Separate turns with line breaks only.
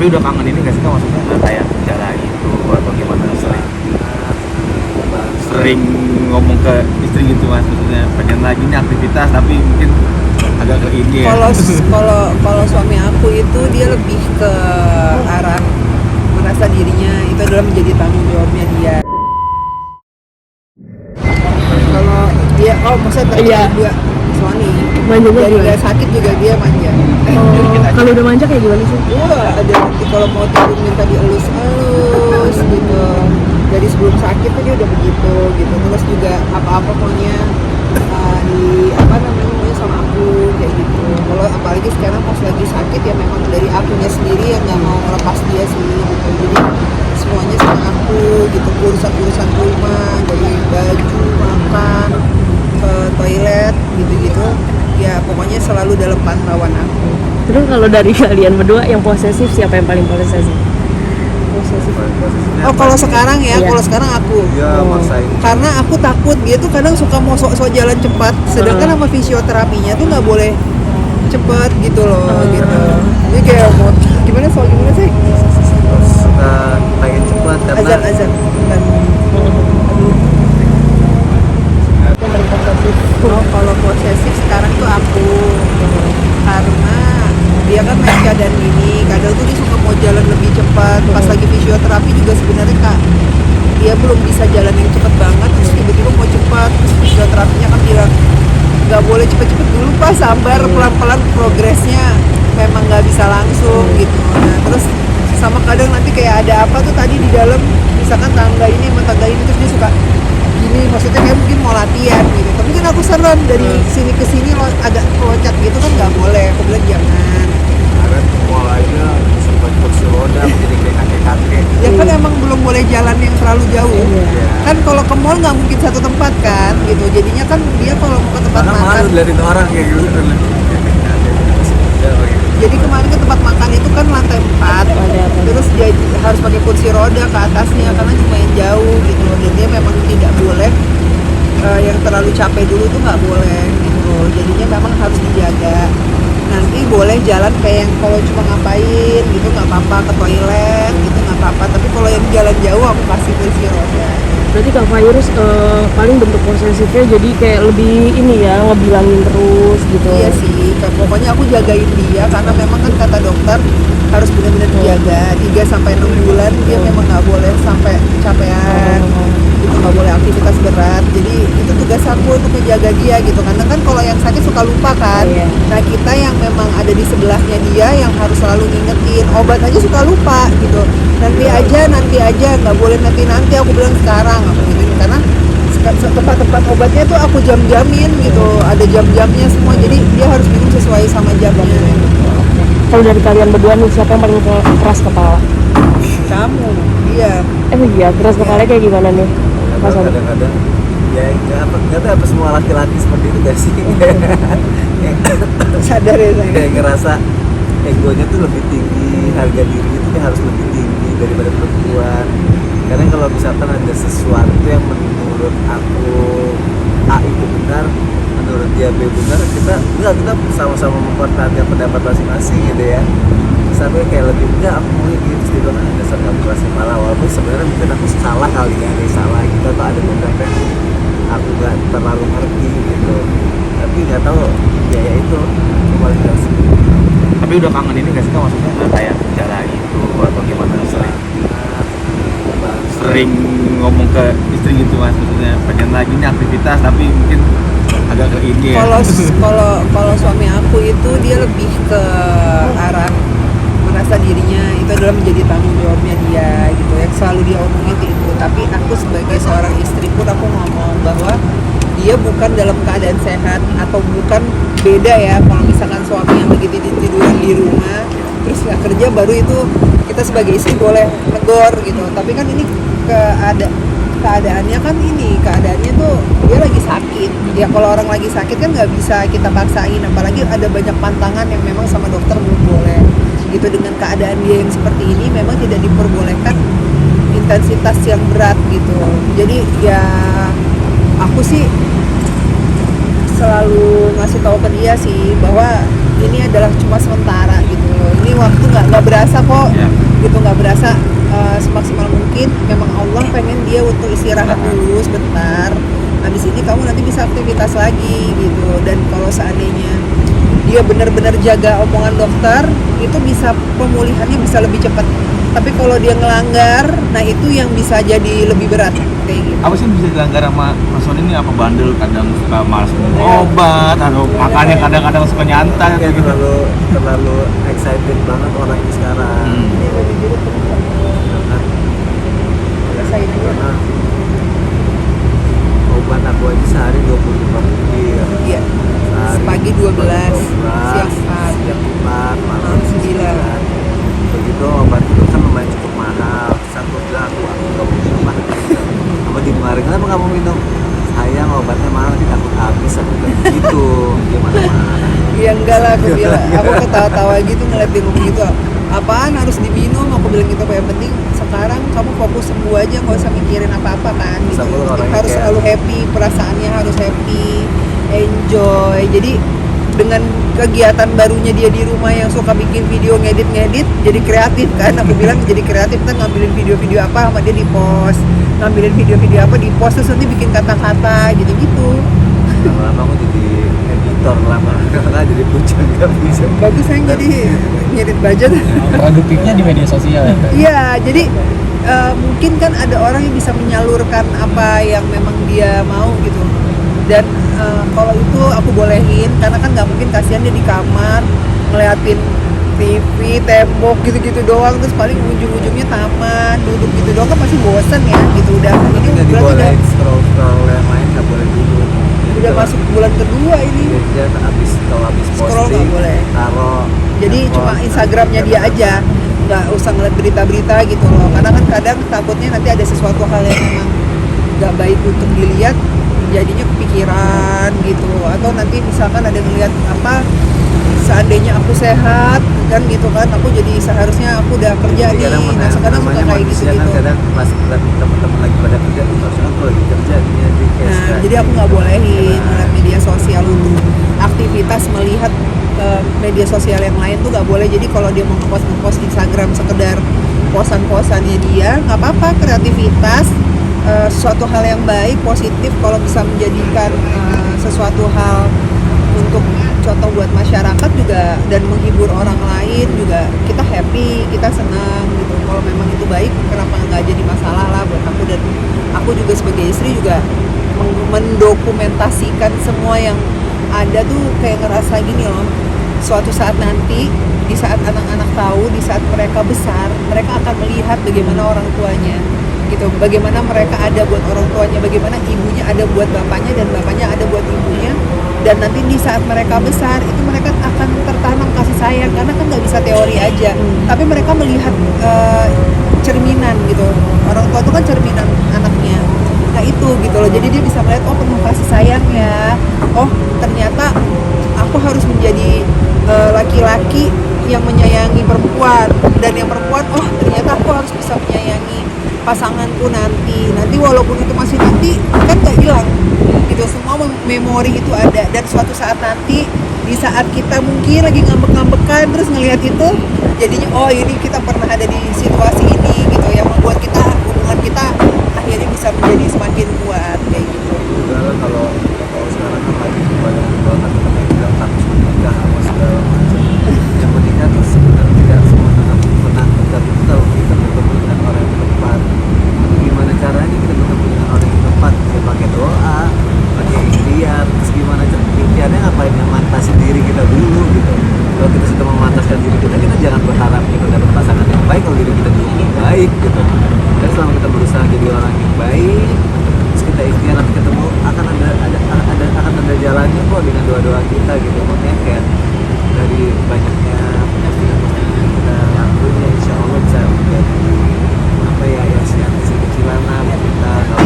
udah kangen ini nggak sih Kak, maksudnya kayak cara itu atau gimana, sering ngomong ke istri gitu Mas, maksudnya pengen lagi nih aktivitas tapi mungkin agak ke ini ya.
Kalau suami aku itu dia lebih ke arah merasa dirinya itu adalah menjadi tanggung jawabnya dia. Kalau dia maksudnya
Iya.
dia suami
Manjanya
dari
gimana?
nggak sakit juga dia manja.
Kalau udah manja kayak gimana sih?
Ada nanti kalau mau tidur minta dielus-elus gitu. Dari sebelum sakit tuh dia udah begitu gitu. Terus juga apa-apa pokoknya di apa namanya maunya sama aku kayak gitu. Kalau apalagi sekarang pas lagi sakit ya memang dari akunya sendiri yang nggak mau lepas dia sih gitu. Jadi semuanya sama aku gitu, urusan rumah dari baju, makan, ke toilet gitu-gitu. Ya pokoknya selalu dalam pantauan aku.
Terus kalau dari kalian berdua yang posesif siapa yang paling posesif?
Oh kalau sekarang ya,
Iya.
kalau sekarang aku.
Dia maksain.
Karena aku takut dia tuh kadang suka mau sok-sok jalan cepat, sedangkan sama fisioterapinya tuh nggak boleh cepet gitu loh gitu. Jadi kayak mau gimana sih?
Suka pengen cepat karena
Azan dan kalau posesif sekarang tuh aku karena dia kan main keadaan gini, kadang tuh dia suka mau jalan lebih cepat. Pas lagi fisioterapi juga sebenarnya kak dia belum bisa jalan yang cepet banget, terus tiba-tiba mau cepat, terus fisioterapinya kan bilang nggak boleh cepet-cepet dulu pak, sabar pelan-pelan progresnya memang nggak bisa langsung gitu. Nah terus sama kadang nanti kayak ada apa tuh tadi di dalam, misalkan tangga ini sama tangga ini, terus dia suka gini, maksudnya kayak mungkin mau latihan gitu, tapi kan aku saran dari sini ke sini agak loncat gitu kan nggak boleh. Aku bilang jangan,
kemarin mulainya sempat kursi roda menjadi kayak kakek-kakek.
ya kan emang belum boleh jalan yang terlalu jauh.
Iya.
Kan kalau ke mall nggak mungkin satu tempat kan gitu, jadinya kan dia kalau mau ke tempat
Karena
makan,
malu diliatin orang kayak gitu.
jadi kemarin ke tempat makan itu kan lantai 4, terus dia harus pakai kursi roda ke atasnya karena lumayan jauh gitu. Dan dia memang tidak boleh yang terlalu capek dulu tuh nggak boleh gitu, jadinya memang harus dijaga. Nanti boleh jalan kayak yang kalau cuma ngapain gitu nggak apa-apa, ke toilet gitu nggak apa-apa, tapi kalau yang jalan jauh aku kasih kursi roda.
Berarti Kak Virus paling bentuk posesifnya jadi kayak lebih ini ya, ngebilangin terus gitu.
Iya sih, pokoknya aku jagain dia karena memang kan kata dokter harus benar-benar dijaga 3-6 bulan dia memang nggak boleh sampai kecapean, itu nggak boleh aktivitas berat. Jadi itu tugas aku untuk menjaga dia gitu, karena kan kalau yang sakit suka lupa kan.
Iya.
Nah kita yang memang ada di sebelahnya dia yang harus selalu ngingetin, obat aja suka lupa gitu. Nanti aja, nggak boleh nanti aku bilang sekarang aku gitu, karena tempat-tempat obatnya tuh aku jam-jamin gitu, ada jam-jamnya semua, jadi dia harus minum sesuai sama jamnya.
Kalau dari kalian berdua nih siapa yang paling keras kepala?
Kamu, iya.
Iya, keras kepala kayak gimana nih? Mas Adi?
Kadang-kadang ya nggak tahu apa semua laki-laki seperti itu gak sih?
Sadar ya saya.
Kayak ngerasa egonya tuh lebih tinggi, harga dirinya tuh harus lebih tinggi daripada perempuan. Karena kalau misalkan ada sesuatu yang menurut aku A itu benar, menurut dia B benar, kita sama-sama mempertahankan pendapat masing-masing gitu ya. Sampai kayak lebih enggak, aku mau gitu, terus dia bilang ada dasar kamu keras kepala, walaupun sebenarnya mungkin aku salah kali ya, ada yang salah gitu, atau ada beberapa yang aku nggak terlalu ngerti gitu, tapi nggak tahu ya itu aku paling keras. Tapi udah kangen ini nggak sih Kak, maksudnya kayak cara itu atau gimana, sering ngomong ke istri gitu Mas, maksudnya pengen lagi nih aktivitas tapi mungkin agak ke ini ya.
Kalau suami aku itu dia lebih ke arah merasa dirinya itu adalah menjadi tanggung jawabnya dia gitu, yang selalu dia omongin itu. Tapi aku sebagai seorang istri pun aku ngomong bahwa dia bukan dalam keadaan sehat, atau bukan beda ya kalau misalkan suami yang lagi tiduran di rumah terus nggak kerja, baru itu kita sebagai istri boleh negor gitu. Tapi kan ini keadaannya kan keadaannya tuh dia lagi sakit ya. Kalau orang lagi sakit kan nggak bisa kita paksain, apalagi ada banyak pantangan yang memang sama dokter belum boleh gitu. Dengan keadaan dia yang seperti ini memang tidak diperbolehkan intensitas yang berat gitu. Jadi ya aku sih selalu ngasih tahu ke dia sih bahwa ini adalah cuma sementara gitu loh. Ini waktu nggak berasa kok,
Ya.
gitu nggak berasa. Semaksimal mungkin memang Allah pengen dia untuk istirahat dulu sebentar. Habis ini kamu nanti bisa aktivitas lagi gitu. Dan kalau seandainya dia benar-benar jaga omongan dokter, itu bisa pemulihannya bisa lebih cepat. Tapi kalau dia ngelanggar, nah itu yang bisa jadi lebih berat kayak gitu.
Apa sih yang bisa dilanggar sama Mas Sony ini? Apa bandel, kadang suka malas minum obat, atau makannya kadang-kadang suka nyantai
Kayak
gitu?
terlalu excited banget orang ini sekarang.
Ini baju biru teman-teman.
Karena
Rasain aja.
karena obat aku aja sehari 25 pil.
Iya.
Sehari
Pagi 12, siang 4.
siang 4, malam
Malam 9.
9. Begitu obat itu kan lumayan cukup mahal. Satu bilang aku nggak mau minum lah. Apa di kemarin kenapa kamu minum? Sayang obatnya mahal, nanti takut habis. Aku bilang gitu. Gimana mana?
Ya enggak lah, aku bilang. Aku ketawa-tawa gitu ngeliat dia ngomong gitu. Apaan harus diminum? Aku bilang gitu. Yang penting sekarang kamu fokus sembuh aja, nggak usah mikirin apa-apa kan. Gitu.
Terus aku orangnya
Harus
kayak-
selalu happy, perasaannya harus happy, enjoy. Jadi dengan kegiatan barunya dia di rumah yang suka bikin video ngedit, jadi kreatif kan. Aku bilang jadi kreatif kan, ngambilin video-video apa sama dia di post, ngambilin video-video apa di post, terus nanti bikin kata-kata gitu-gitu.
Lama-lama aku jadi editor, lama-lama jadi puncak nggak bisa.
Bagus saya jadi ngedit budget.
Produktifnya di media sosial ya.
Iya, jadi mungkin kan ada orang yang bisa menyalurkan apa yang memang dia mau gitu. Dan kalau itu aku bolehin, karena kan nggak mungkin, kasihan dia di kamar ngeliatin TV, tembok gitu-gitu doang, terus paling ujung-ujungnya taman, duduk gitu doang kan pasti bosan ya gitu. Udah ini
Nggak
berarti udah,
dibolehin scroll yang lain nggak boleh dulu.
udah masuk bulan kedua ini.
Dia kalau habis
Scroll
posting
nggak boleh.
taruh
Jadi cuma Instagramnya dia aja, nggak usah ngeliat berita-berita gitu loh. Karena kan kadang takutnya nanti ada sesuatu hal yang memang nggak baik untuk dilihat, jadinya kepikiran gitu. Atau nanti misalkan ada ngeliat apa, seandainya aku sehat kan gitu kan, aku jadi seharusnya aku udah kerja nih. Nah sekarang suka kayak
manusia
gitu-gitu.
kan kadang pas ngeliat teman-teman lagi pada kerja, harusnya aku lagi kerja gini aja kayak
Nah,
sekarang.
jadi aku nggak bolehin ngeliat media sosial untuk aktivitas, melihat media sosial yang lain tuh nggak boleh. Jadi kalau dia mau ngepost Instagram sekedar posan-posannya dia, nggak apa-apa, kreativitas, sesuatu hal yang baik, positif. Kalau bisa menjadikan sesuatu hal untuk contoh buat masyarakat juga dan menghibur orang lain juga, kita happy, kita senang gitu. Kalau memang itu baik, kenapa nggak jadi masalah lah buat aku. Dan aku juga sebagai istri juga mendokumentasikan semua yang ada tuh, kayak ngerasa gini loh, suatu saat nanti, di saat anak-anak tahu, di saat mereka besar, mereka akan melihat bagaimana orang tuanya gitu, bagaimana mereka ada buat orang tuanya, bagaimana ibunya ada buat bapaknya dan bapaknya ada buat ibunya. Dan nanti di saat mereka besar itu mereka akan tertanam kasih sayang, karena kan nggak bisa teori aja, tapi mereka melihat cerminan gitu. Orang tua itu kan cerminan anaknya. Nah itu gitu loh, jadi dia bisa melihat, oh penuh kasih sayang ya, oh ternyata aku harus menjadi laki-laki yang menyayangi perempuan, dan yang perempuan, oh ternyata aku harus bisa menyayangi pasanganku nanti walaupun itu masih nanti kan gak hilang gitu, semua memori itu ada. Dan suatu saat nanti, di saat kita mungkin lagi ngambek-ngambekan terus ngelihat itu, jadinya oh ini kita pernah ada di situasi ini gitu, yang membuat kita, hubungan kita akhirnya bisa menjadi semakin kuat kayak gitu.
Udahlah, kalau sekarang kan lagi banyak banget temen yang bilang takut menikah apa segala macam. Yang menikah tuh sebenarnya tidak semua tentang menakut, tapi kalau kita bertemu dengan orang yang tepat, gimana caranya kita bertemu dengan orang yang tepat? Ya pakai doa, pakai ikhtiar. Terus gimana ikhtiarnya, ngapain, yang mantasin diri kita dulu gitu. Kalau kita sudah memantaskan diri kita jangan berharap kita dapat pasangan yang baik kalau diri kita dulu belum baik gitu. Dan selama kita berusaha jadi orang yang baik, terus kita ikhtiar, nanti ketemu akan ada jalannya kok dengan doa-doa kita gitu. Makanya kayak dari banyaknya penyampaian yang kita lakuin, ya insya Allah bisa menjadi apa ya, yang kecil-kecilan lah buat kita. Kalau